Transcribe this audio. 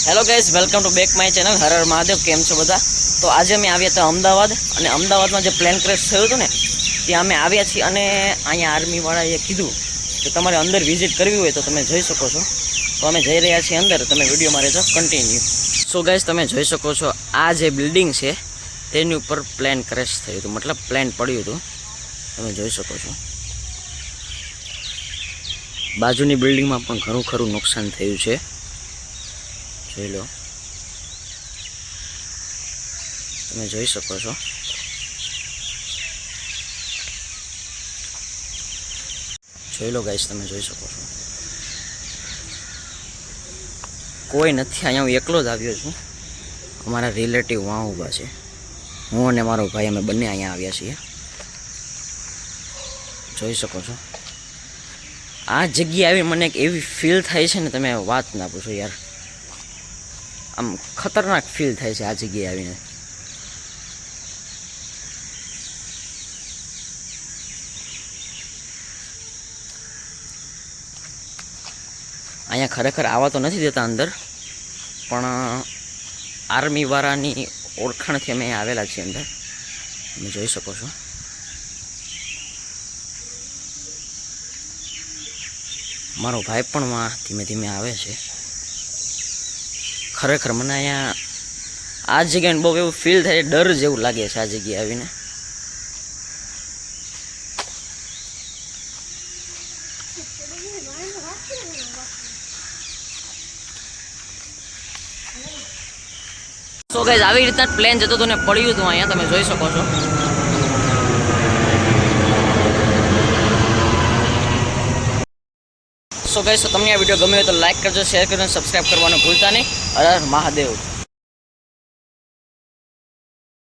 Hello guys, welcome to back my channel હર હર મહાદેવ. કેમ છો બધા? તો આજે અમે આવ્યા હતા અમદાવાદ, અને અમદાવાદમાં જે પ્લેન ક્રેશ થયું હતું ને ત્યાં અમે આવ્યા છીએ. અને અહીંયા આર્મીવાળાએ કીધું કે તમારે અંદર વિઝિટ કરવી હોય તો તમે જઈ શકો છો. તો અમે જઈ રહ્યા છીએ અંદર. તમે વિડીયોમાં રહેજો કન્ટિન્યુ. સો ગાઈઝ, તમે જોઈ શકો છો આ જે બિલ્ડિંગ છે તેની ઉપર પ્લેન ક્રેશ થયું હતું, મતલબ પ્લેન પડ્યું હતું. તમે જોઈ શકો છો બાજુની બિલ્ડિંગમાં પણ ઘણું ખરું નુકસાન થયું છે. જોઈ લો, તમે જોઈ શકો છો. જોઈ લો ગાઈસ, તમે જોઈ શકો છો. કોઈ નથી અહીંયા, હું એકલો જ આવ્યો છું. અમારા રિલેટિવ વાં ઊભા છે. હું અને મારો ભાઈ અમે બંને અહીંયા આવ્યા છીએ. જોઈ શકો છો આ જગ્યાએ આવી મને એક એવી ફીલ થાય છે ને, તમે વાત ના પૂછો યાર. આમ ખતરનાક ફીલ થાય છે આ જગ્યાએ આવીને. અહીંયા ખરેખર આવવા તો નથી દેતા અંદર, પણ આર્મીવાળાની ઓળખાણથી અમે આવેલા છીએ અંદર. તમે જોઈ શકો છો. મારો ભાઈ પણ માં ધીમે ધીમે આવે છે. ખરેખર મને અહીંયા આ જગ્યાને બહુ એવું ફીલ થાય, ડર જેવું લાગે છે આ જગ્યાએ આવીને. સો ગાઈઝ, આવી રીતના પ્લેન જતો હતો ને પડ્યું હતું અહીંયા. તમે જોઈ શકો છો. સો ગાઈઝ, તો તમને આ વિડીયો ગમ્યો હોય તો લાઈક કરજો, શેર કરજો અને સબસ્ક્રાઈબ કરવાનું ભૂલતા નહીં. હર હર મહાદેવ.